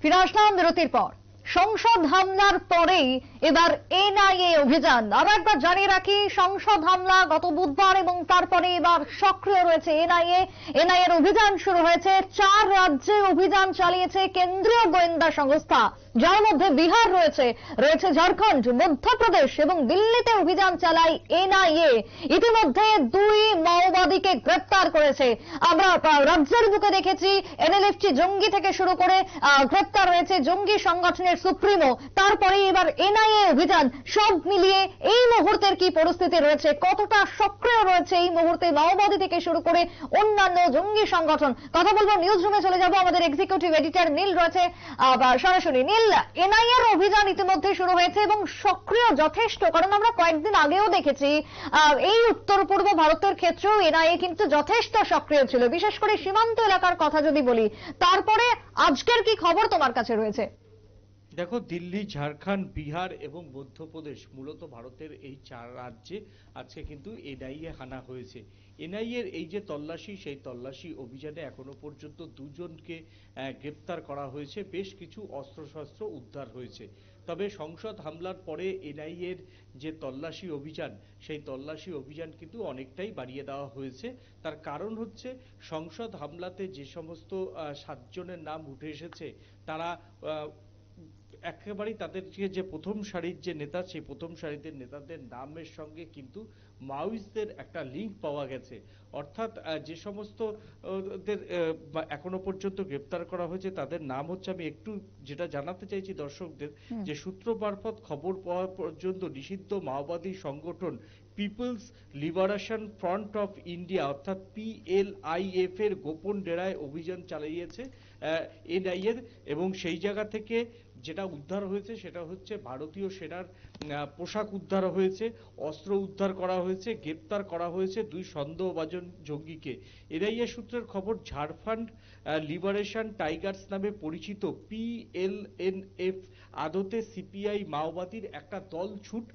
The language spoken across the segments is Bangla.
ফিরে আসলাম বিরতির পর। সংসদ হামলার পরেই এবার এনআইএ অভিযান। আর একবার জানিয়ে রাখি, সংসদ হামলা গত বুধবার এবং তারপরে এবার সক্রিয় রয়েছে এনআইএ। এনআইএর অভিযান শুরু হয়েছে। 4 রাজ্যে অভিযান চালিয়েছে কেন্দ্রীয় গোয়েন্দা সংস্থা, যার মধ্যে বিহার রয়েছে, ঝাড়খণ্ড, মধ্যপ্রদেশ এবং দিল্লিতে অভিযান চালায় এনআইএ। ইতিমধ্যে 2 মাওবাদীকে গ্রেপ্তার করেছে। আমরা রাজ্যের বুকে দেখেছি এনএলএফটি জঙ্গি থেকে শুরু করে গ্রেপ্তার হয়েছে জঙ্গি সংগঠনের সুপ্রিমো। তারপরে এবার এনআইএ অভিযান। সব মিলিয়ে এই মুহূর্তের কি পরিস্থিতি রয়েছে, কতটা সক্রিয় রয়েছে এই মুহূর্তে মাওবাদী থেকে শুরু করে অন্যান্য জঙ্গি সংগঠন, কথা বলবো। নিউজ রুমে চলে যাব, আমাদের এক্সিকিউটিভ এডিটর নীল রয়েছে সরাসরি। নীল, এনআইএ এর অভিযান ইতিমধ্যে শুরু হয়েছে এবং সক্রিয় যথেষ্ট, কারণ আমরা কয়েকদিন আগেও দেখেছি এই উত্তর পূর্ব ভারতের ক্ষেত্রেও এনআইএ কিন্তু যথেষ্ট সক্রিয় ছিল, বিশেষ করে সীমান্ত এলাকার কথা যদি বলি। তারপরে আজকের কি খবর তোমার কাছে রয়েছে? দেখো, দিল্লি, ঝাড়খণ্ড, বিহার এবং মধ্যপ্রদেশ, মূলত ভারতের এই 4 রাজ্যে আজকে কিন্তু এনআইএ হানা হয়েছে। এনআইএর এই যে তল্লাশি, সেই তল্লাশি অভিযানে এখনো পর্যন্ত 2 জনকে গ্রেপ্তার করা হয়েছে, বেশ কিছু অস্ত্রশস্ত্র উদ্ধার হয়েছে। তবে সংসদ হামলার পরে এনআইএর যে তল্লাশি অভিযান, সেই তল্লাশি অভিযান কিন্তু অনেকটাই বাড়িয়ে দেওয়া হয়েছে। তার কারণ হচ্ছে, সংসদ হামলাতে যে সমস্ত 7 জনের নাম উঠে এসেছে, তারা একেবারেই তাদের যে প্রথম সারির যে নেতা, সেই প্রথম সারিতে নেতাদের নামের সঙ্গে কিন্তু মাওয়িস্টদের একটা লিঙ্ক পাওয়া গেছে। অর্থাৎ যে সমস্ত এখনো পর্যন্ত গ্রেপ্তার করা হয়েছে, তাদের নাম হচ্ছে, আমি একটু যেটা জানাতে চাইছি দর্শকদের, যে সূত্র মারফত খবর পাওয়া পর্যন্ত নিষিদ্ধ মাওবাদী সংগঠন People's Liberation Front of India অর্থাৎ PLIF এর গোপন ডেরায় অভিযান চালিয়েছে এনআইএ। এবং সেই জায়গা থেকে যেটা উদ্ধার হয়েছে সেটা হচ্ছে ভারতীয় সেনার পোশাক উদ্ধার হয়েছে, অস্ত্র উদ্ধার করা হয়েছে, গ্রেপ্তার করা হয়েছে 2 সন্দেহভাজন জঙ্গিকে। এনআইএ সূত্রের খবর, ঝাড়খণ্ড লিবারেশন টাইগার্স নামে পরিচিত PLNF আদতে সিপিআই মাওবাদীর একটা দলছুট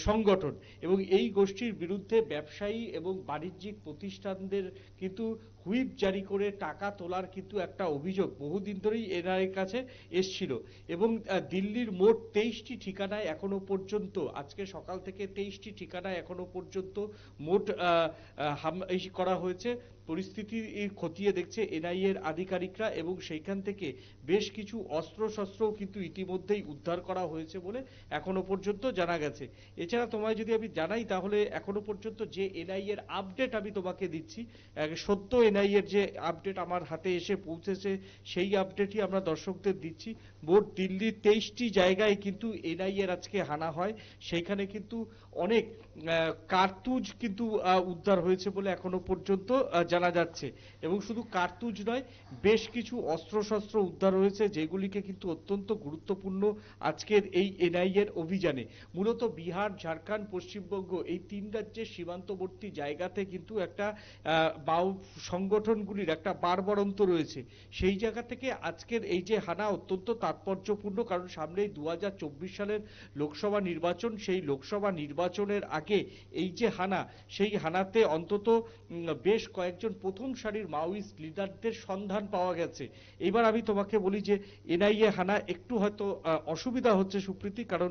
সংগঠন, এবং এই গোষ্ঠীর বিরুদ্ধে ব্যবসায়ী এবং বাণিজ্যিক প্রতিষ্ঠানদের কিন্তু হুইপ জারি করে টাকা তোলার কিন্তু একটা অভিযোগ বহুদিন ধরেই এনআইএর কাছে এসছিল। এবং দিল্লির মোট 23টি ঠিকানায় এখনো পর্যন্ত, আজকে সকাল থেকে 23টি ঠিকানায় এখনো পর্যন্ত মোট করা হয়েছে। পরিস্থিতি খতিয়ে দেখছে এনআইএর আধিকারিকরা, এবং সেইখান থেকে বেশ কিছু অস্ত্রশস্ত্রও কিন্তু ইতিমধ্যেই উদ্ধার করা হয়েছে বলে এখনো পর্যন্ত জানা গেছে। এছাড়া তোমায় যদি আমি জানাই, তাহলে এখনো পর্যন্ত যে এনআইএর আপডেট আমি তোমাকে দিচ্ছি, সদ্য এনআইএর যে আপডেট আমার হাতে এসে পৌঁছেছে, সেই আপডেটই আমরা দর্শকদের দিচ্ছি। মোট দিল্লির 23টি জায়গায় কিন্তু এনআইএর আজকে হানা হয়। সেইখানে কিন্তু অনেক কার্তুজ কিন্তু উদ্ধার হয়েছে বলে এখনো পর্যন্ত জানা যাচ্ছে। এবং শুধু কার্তুজ নয়, বেশ কিছু অস্ত্রশস্ত্র উদ্ধার হয়েছে, যেগুলিকে কিন্তু অত্যন্ত গুরুত্বপূর্ণ আজকের এই এনআইএর অভিযানে। মূলত বিহার, ঝাড়খণ্ড, পশ্চিমবঙ্গ, এই 3 রাজ্যের সীমান্তবর্তী জায়গাতে কিন্তু একটা মাও সংগঠনগুলির একটা বাড়বাড়ন্ত রয়েছে। সেই জায়গা থেকে আজকের এই যে হানা অত্যন্ত তাৎপর্যপূর্ণ, কারণ সামনেই 2024 সালের লোকসভা নির্বাচন। সেই লোকসভা নির্বাচনের আগে এই যে হানা, সেই হানাতে অন্তত বেশ কয়েকজন প্রথম সারির মাওয়িস্ট লিডারদের সন্ধান পাওয়া গেছে। এবার আমি তোমাকে বলি যে এনআইএ হানা একটু হয়তো অসুবিধা হচ্ছে সুপ্রীতি, কারণ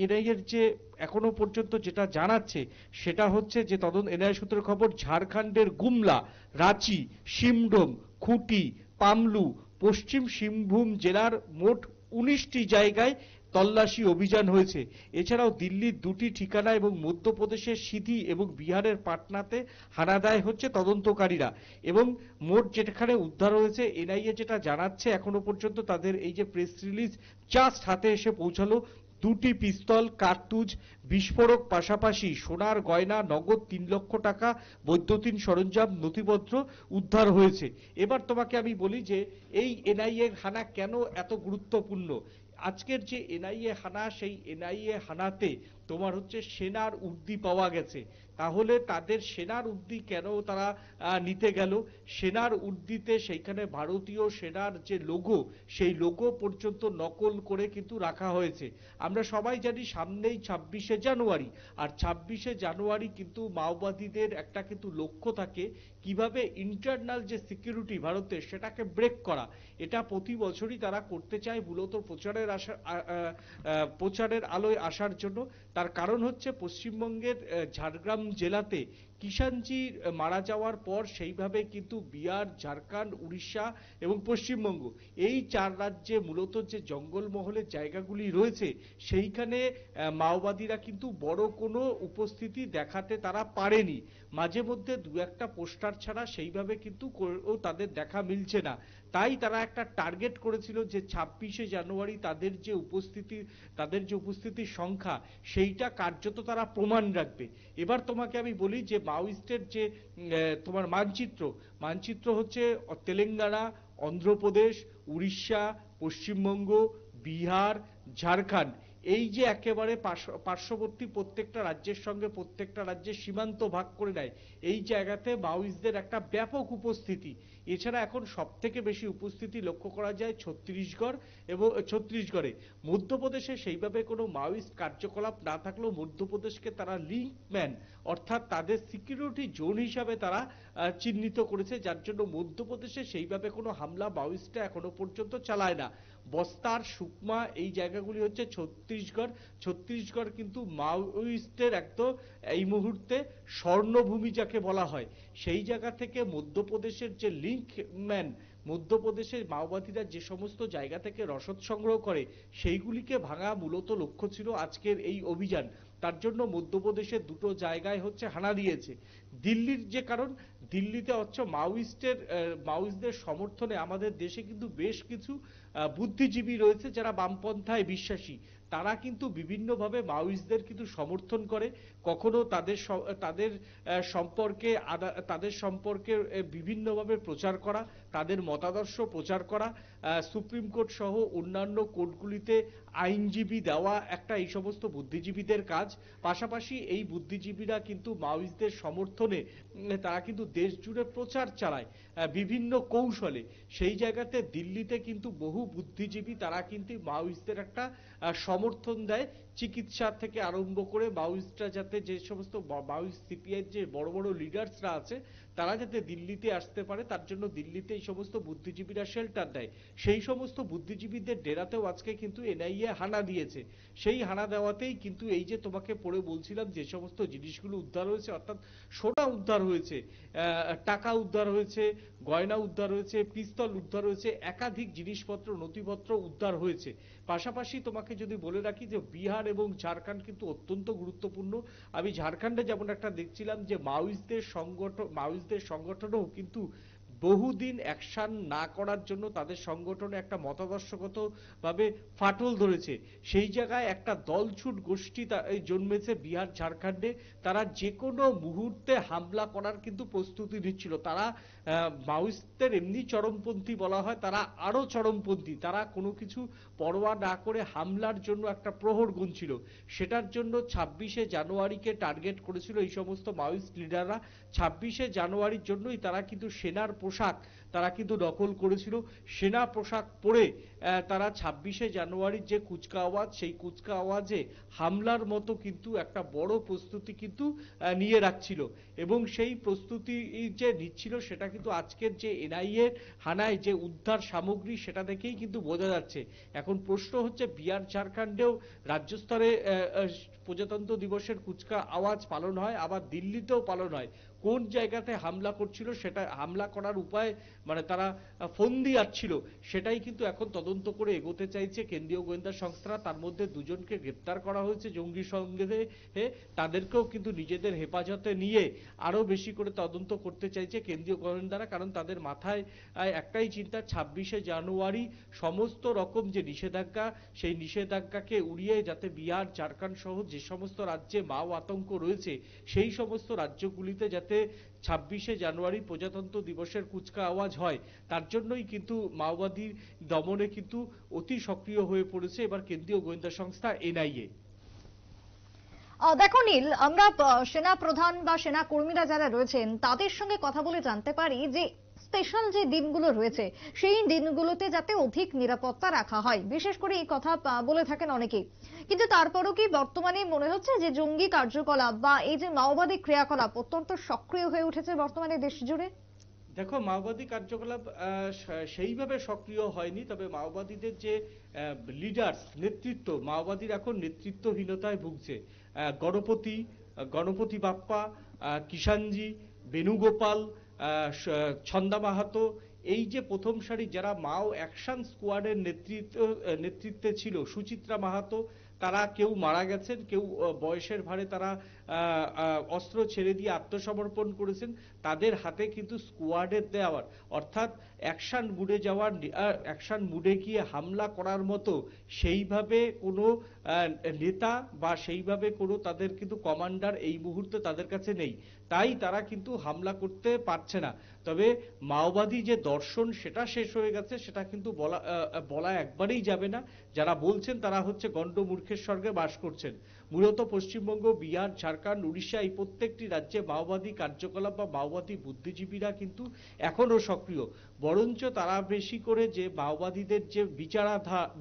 এনআইএর যে এখনো পর্যন্ত যেটা জানাচ্ছে সেটা হচ্ছে যে এনআইএ সূত্রের খবর, ঝাড়খণ্ডের গুমলা, রাঁচি, সিমডোম, খুঁটি, পামলু, পশ্চিম সিংভূম জেলার মোট 19টি জায়গায় তল্লাশি অভিযান হয়েছে। এছাড়াও দিল্লির 2টি ঠিকানা এবং মধ্যপ্রদেশের সিধি এবং বিহারের পাটনাতে হানা দেয় হচ্ছে তদন্তকারীরা। এবং মোট যেখানে উদ্ধার হয়েছে, এনআইএ যেটা জানাচ্ছে এখনো পর্যন্ত, তাদের এই যে প্রেস রিলিজ জাস্ট হাতে এসে পৌঁছালো, 2টি পিস্তল, কার্তুজ, বিস্ফোরক, পাশাপাশি সোনার গয়না, নগদ 3 লক্ষ টাকা, বৈদ্যুতিন সরঞ্জাম, নথিপত্র উদ্ধার হয়েছে। এবার তোমাকে আমি বলি যে এই এনআইএ হানা কেন এত গুরুত্বপূর্ণ। আজকের যে এনআইএ হানা, সেই এনআইএ হানাতে তোমার হচ্ছে সেনার উর্দি পাওয়া গেছে, তাহলে তাদের সেনার উর্দি কেন তারা নিতে গেল? সেনার উর্দিতে সেইখানে ভারতীয় সেনার যে লোগো, সেই লোগো পর্যন্ত নকল করে কিন্তু রাখা হয়েছে। আমরা সবাই জানি সামনেই 26শে জানুয়ারি, আর 26শে জানুয়ারি কিন্তু মাওবাদীদের একটা কিন্তু লক্ষ্য থাকে কিভাবে ইন্টারনাল যে সিকিউরিটি ভারতের সেটাকে ব্রেক করা। এটা প্রতি বছরই তারা করতে চায় মূলত প্রচারের আলোয় আসার জন্য। তার কারণ হচ্ছে পশ্চিমবঙ্গের ঝাড়গ্রাম জেলাতে কিষাণজি মারা যাওয়ার পর সেইভাবে কিন্তু বিহার, ঝাড়খণ্ড, উড়িষ্যা এবং পশ্চিমবঙ্গ, এই 4 রাজ্যে মূলত যে জঙ্গলমহলের জায়গাগুলি রয়েছে সেইখানে মাওবাদীরা কিন্তু বড় কোনো উপস্থিতি দেখাতে তারা পারেনি। মাঝে মধ্যে দু একটা পোস্টার ছাড়া সেইভাবে কিন্তু তাদের দেখা মিলছে না। তাই তারা একটা টার্গেট করেছিল যে 26শে জানুয়ারি তাদের যে উপস্থিতির সংখ্যা সেইটা কার্যত তারা প্রমাণ রাখবে। এবার তোমাকে আমি বলি যে মাওয়িস্টের যে তোমার মানচিত্র হচ্ছে তেলেঙ্গানা, অন্ধ্রপ্রদেশ, উড়িষ্যা, পশ্চিমবঙ্গ, বিহার, ঝাড়খণ্ড, এই যে একেবারে পার্শ্ববর্তী প্রত্যেকটা রাজ্যের সঙ্গে প্রত্যেকটা রাজ্যের সীমান্ত ভাগ করে নেয়, এই জায়গাতে মাওয়িস্টদের একটা ব্যাপক উপস্থিতি। এছাড়া এখন সব থেকে বেশি উপস্থিতি লক্ষ্য করা যায় ছত্তিশগড়ে। মধ্যপ্রদেশে সেইভাবে কোনো মাওয়িস্ট কার্যকলাপ না থাকলেও মধ্যপ্রদেশকে তারা লিঙ্কম্যান অর্থাৎ তাদের সিকিউরিটি জোন হিসাবে তারা চিহ্নিত করেছে, যার জন্য মধ্যপ্রদেশে সেইভাবে কোনো হামলা মাওয়িস্টরা এখনো পর্যন্ত চালায় না। বস্তার, সুকমা, এই জায়গাগুলি হচ্ছে ছত্তিশগড় কিন্তু মাওয়িস্টের একদম এই মুহূর্তে স্বর্ণভূমি যাকে বলা হয়। সেই জায়গা থেকে মধ্যপ্রদেশের যে লিঙ্কম্যান, মধ্যপ্রদেশের মাওবাদীরা যে সমস্ত জায়গা থেকে রসদ সংগ্রহ করে সেইগুলিকে ভাঙা মূলত লক্ষ্য ছিল আজকের এই অভিযান। তার জন্য মধ্যপ্রদেশের দুটো জায়গায় হচ্ছে হানা দিয়েছে। দিল্লির যে কারণ, দিল্লিতে হচ্ছে মাওয়িস্টদের সমর্থনে আমাদের দেশে কিন্তু বেশ কিছু বুদ্ধিজীবী রয়েছে যারা বামপন্থায় বিশ্বাসী। তারা কিন্তু বিভিন্নভাবে মাওয়িস্টদের কিন্তু সমর্থন করে, কখনো তাদের সম্পর্কে বিভিন্নভাবে প্রচার করা, তাদের মতাদর্শ প্রচার করা, সুপ্রিম কোর্ট সহ অন্যান্য কোর্টগুলিতে আইনজীবী দেওয়া একটা এই সমস্ত বুদ্ধিজীবীদের কাজ। পাশাপাশি এই বুদ্ধিজীবীরা কিন্তু মাওয়িস্টদের সমর্থনে তারা কিন্তু দেশ জুড়ে প্রচার চালায় বিভিন্ন কৌশলে। সেই জায়গাতে দিল্লিতে কিন্তু বহু বুদ্ধিজীবী তারা কিন্তু মাওয়িস্টদের একটা সমর্থন দেয়, চিকিৎসা থেকে আরম্ভ করে মাওয়িস্টরা যাতে যে সমস্ত মাওয়িস্ট সিপিআই যে বড় বড় লিডার্সরা আছে তারা যাতে দিল্লিতে আসতে পারে তার জন্য দিল্লিতে এই সমস্ত বুদ্ধিজীবীরা শেল্টার দেয়। সেই সমস্ত বুদ্ধিজীবীদের ডেরাতেও আজকে কিন্তু এনআইএ হানা দিয়েছে। সেই হানা দেওয়াতেই কিন্তু এই যে তোমাকে পড়ে বলছিলাম যে সমস্ত জিনিসগুলো উদ্ধার হয়েছে, অর্থাৎ সোনা উদ্ধার হয়েছে, টাকা উদ্ধার হয়েছে, গয়না উদ্ধার হয়েছে, পিস্তল উদ্ধার হয়েছে, একাধিক জিনিসপত্র নথিপত্র উদ্ধার হয়েছে। পাশাপাশি তোমাকে যদি বলে রাখি যে বিহার এবং ঝাড়খণ্ড কিন্তু অত্যন্ত গুরুত্বপূর্ণ। আমি ঝাড়খণ্ডে যেমন একটা দেখছিলাম যে মাওয়িস্টদের সংগঠনও কিন্তু বহুদিন অ্যাকশন না করার জন্য তাদের সংগঠনে একটা মতাদর্শগত ভাবে ফাটল ধরেছে। সেই জায়গায় একটা দলছুট গোষ্ঠী জন্মেছে বিহার, ঝাড়খণ্ডে। তারা যে কোনো মুহূর্তে হামলা করার কিন্তু প্রস্তুতি নিচ্ছিল। তারা মাওয়িস্টদের এমনি চরমপন্থী বলা হয়, তারা আরো চরমপন্থী। তারা কোনো কিছু পরোয়া না করে হামলার জন্য একটা প্রহর গুনছিল। সেটার জন্য 26শে জানুয়ারিকে টার্গেট করেছিল এই সমস্ত মাওয়িস্ট লিডাররা। 26শে জানুয়ারির জন্যই তারা কিন্তু সেনার পোশাক তারা কিন্তু দখল করেছিল। সেনা পোশাক পরে তারা 26শে জানুয়ারির যে কুচকাওয়াজ, সেই কুচকাওয়াজে হামলার মতো কিন্তু একটা বড় প্রস্তুতি কিন্তু নিয়ে রাখছিল, এবং সেই প্রস্তুতি যে নিচ্ছিল সেটা কিন্তু আজকের যে এনআইএ হানায় যে উদ্ধার সামগ্রী সেটা দেখেই কিন্তু বোঝা যাচ্ছে। এখন প্রশ্ন হচ্ছে বিহার, ঝাড়খণ্ডেও রাজ্য স্তরে প্রজাতন্ত্র দিবসের কুচকা আওয়াজ পালন হয়, আবার দিল্লিতেও পালন হয়। কোন জায়গাতে হামলা করছিল, সেটা হামলা করার উপায় মানে তারা ফন্দি আচ্ছিল, সেটাই কিন্তু এখন তদন্ত করে এগোতে চাইছে কেন্দ্রীয় গোয়েন্দা সংস্থা। তার মধ্যে দুজনকে গ্রেপ্তার করা হয়েছে জঙ্গি সন্দেহে, তাদেরকেও কিন্তু নিজেদের হেফাজতে নিয়ে আরো বেশি করে তদন্ত করতে চাইছে কেন্দ্রীয় গোয়েন্দারা। কারণ তাদের মাথায় একটাই চিন্তা, 26শে জানুয়ারি সমস্ত রকম যে নিষেধাজ্ঞা, সেই নিষেধাজ্ঞাকে উড়িয়ে যাতে বিহার, ঝাড়খণ্ড সহ যে সমস্ত রাজ্যে মাও আতঙ্ক রয়েছে সেই সমস্ত রাজ্যগুলিতে যাতে 26শে জানুয়ারি প্রজাতন্ত্র দিবসের কুচকা আওয়াজ হয়, তার জন্যই কিন্তু মাওবাদী দমনে কিন্তু অতি সক্রিয় হয়ে পড়েছে এবার কেন্দ্রীয় গোয়েন্দা সংস্থা এনআইএ। দেখো নীল, আমরা সেনা প্রধান বা সেনা কর্মীরা যারা রয়েছেন তাদের সঙ্গে কথা বলে জানতে পারি যে স্পেশাল যে দিনগুলো রয়েছে সেই দিনগুলোতে যাতে অধিক নিরাপত্তা রাখা হয়, বিশেষ করে এই কথা বলে থাকেন অনেকেই। কিন্তু তারপরও কি বর্তমানে মনে হচ্ছে যে জঙ্গি কার্যকলাপ বা এই যে মাওবাদী ক্রিয়াকলাপ অত্যন্ত সক্রিয় হয়ে উঠেছে বর্তমানে দেশ জুড়ে? দেখো, মাওবাদী কার্যকলাপ সেইভাবে সক্রিয় হয়নি, তবে মাওবাদীদের যে লিডার্স, নেতৃত্ব, মাওবাদীর এখন নেতৃত্বহীনতায় ভুগছে। গণপতি, গণপতি বাপ্পা, কিষাণজি, বেণুগোপাল, ছন্দা মাহাতো, এই যে প্রথম সারি যারা মাও অ্যাকশন স্কোয়াডের নেতৃত্বে ছিল, সুচিত্রা মাহাতো, তারা কেউ মারা গেছেন, কেউ বয়সের ভারে তারা অস্ত্র ছেড়ে দিয়ে আত্মসমর্পণ করেছেন। তাদের হাতে কিন্তু স্কোয়াডের দেওয়ার, অর্থাৎ অ্যাকশন মুডে যাওয়ার, অ্যাকশন মুডে গিয়ে হামলা করার মতো সেইভাবে কোনো নেতা বা সেইভাবে কোনো তাদের কিন্তু কমান্ডার এই মুহূর্তে তাদের কাছে নেই। তাই তারা কিন্তু হামলা করতে পারছে না। তবে মাওবাদী যে দর্শন সেটা শেষ হয়ে গেছে, সেটা কিন্তু বলা একবারেই যাবে না। যারা বলছেন তারা হচ্ছে গণ্ডমূর্খের স্বর্গে বাস করছেন। মূলত পশ্চিমবঙ্গ, বিহার, ঝাড়খণ্ড, উড়িষ্যা, এই প্রত্যেকটি রাজ্যে মাওবাদী কার্যকলাপ বা মাওবাদী বুদ্ধিজীবীরা কিন্তু এখনো সক্রিয়। বরঞ্চ তারা বেশি করে যে মাওবাদীদের যে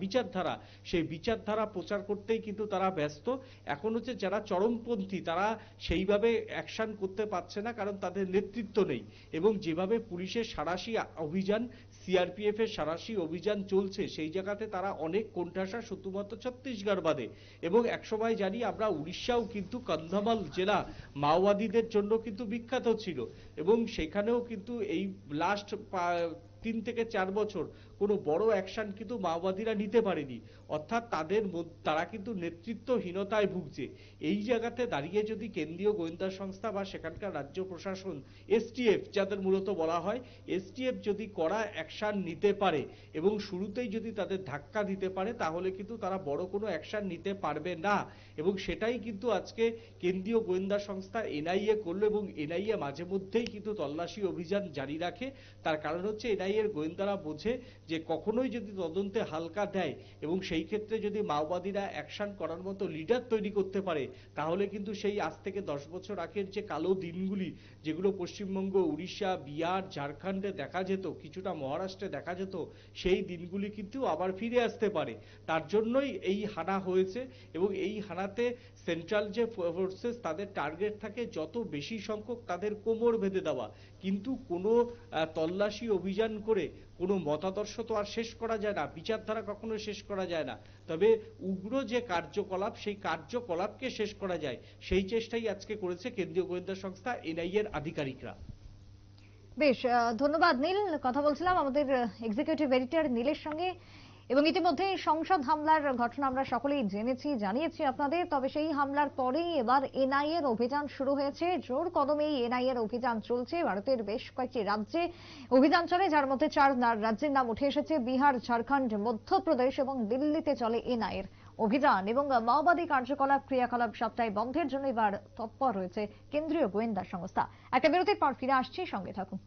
বিচারধারা, সেই বিচারধারা প্রচার করতেই কিন্তু তারা ব্যস্ত। এখন হচ্ছে যারা চরমপন্থী তারা সেইভাবে অ্যাকশন করতে পারছে না, কারণ তাদের নেতৃত্ব নেই। এবং যেভাবে পুলিশের সাঁড়াশি অভিযান, সিআরপিএফ এর সাঁড়াশি অভিযান চলছে, সেই জায়গাতে তারা অনেক কোণঠাসা শুধুমাত্র ছত্তিশগড় বাদে। এবং একসময় জানি আমরা উড়িষ্যাও কিন্তু কন্ধমাল জেলা মাওবাদীদের জন্য কিন্তু বিখ্যাত ছিল, এবং সেখানেও কিন্তু এই লাস্ট 3 থেকে 4 বছর কোনো বড় অ্যাকশন কিন্তু মাওবাদীরা নিতে পারেনি। অর্থাৎ তারা কিন্তু নেতৃত্বহীনতায় ভুগছে। এই জায়গাতে দাঁড়িয়ে যদি কেন্দ্রীয় গোয়েন্দা সংস্থা বা সেখানকার রাজ্য প্রশাসন, এসটিএফ যাদের মূলত বলা হয়, এসটিএফ যদি কড়া অ্যাকশন নিতে পারে এবং শুরুতেই যদি তাদের ধাক্কা দিতে পারে, তাহলে কিন্তু তারা বড় কোনো অ্যাকশন নিতে পারবে না। এবং সেটাই কিন্তু আজকে কেন্দ্রীয় গোয়েন্দা সংস্থা এনআইএ করলো, এবং এনআইএ মাঝে মধ্যেই কিন্তু তল্লাশি অভিযান জারি রাখে। তার কারণ হচ্ছে এনআইএর গোয়েন্দারা বোঝে যে কখনোই যদি তদন্তে হালকা দেয় এবং সেই ক্ষেত্রে যদি মাওবাদীরা অ্যাকশন করার মতো লিডার তৈরি করতে পারে, তাহলে কিন্তু সেই আজ থেকে 10 বছর আগের যে কালো দিনগুলি, যেগুলো পশ্চিমবঙ্গ, উড়িষ্যা, বিহার, ঝাড়খণ্ডে দেখা যেত, কিছুটা মহারাষ্ট্রে দেখা যেত, সেই দিনগুলি কিন্তু আবার ফিরে আসতে পারে। তার জন্যই এই হানা হয়েছে। এবং এই হানাতে সেন্ট্রাল যে ফোর্সেস, তাদের টার্গেট থাকে যত বেশি সংখ্যক তাদের কোমর বেঁধে দেওয়া। কিন্তু কোনো তল্লাশি অভিযান করে কোনো মতাদর্শ তো আর শেষ করা যায় না, বিচারধারা কখনো শেষ করা যায় না। তবে উগ্র যে কার্যকলাপ, সেই কার্যকলাপকে শেষ করা যায়, সেই চেষ্টাই আজকে করেছে কেন্দ্রীয় গোয়েন্দা সংস্থা এনআইএর আধিকারিকরা। বেশ, ধন্যবাদ নীল। কথা বলছিলাম আমাদের এক্সিকিউটিভ এডিটর নীলের সঙ্গে। এবং ইতিমধ্যে সংসদ হামলার ঘটনা আমরা সকলেই জেনেছি, জানিয়েছি আপনাদের। তবে সেই হামলার পরেই এবার এনআইএ এর অভিযান শুরু হয়েছে। জোর কদমে এনআইএ এর অভিযান চলছে ভারতের বেশ কয়েকটি রাজ্যে। অভিযান চলে, যার মধ্যে 4 রাজ্যের নাম উঠে এসেছে: বিহার, ঝাড়খণ্ড, মধ্যপ্রদেশ এবং দিল্লিতে চলে এনআইএ এর অভিযান। এবং মাওবাদী কার্যকলাপ, ক্রিয়াকলাপ সবটাই বন্ধের জন্য এবার তৎপর রয়েছে কেন্দ্রীয় গোয়েন্দা সংস্থা। একটা বিরতির পর ফিরে আসছি, সঙ্গে থাকুন।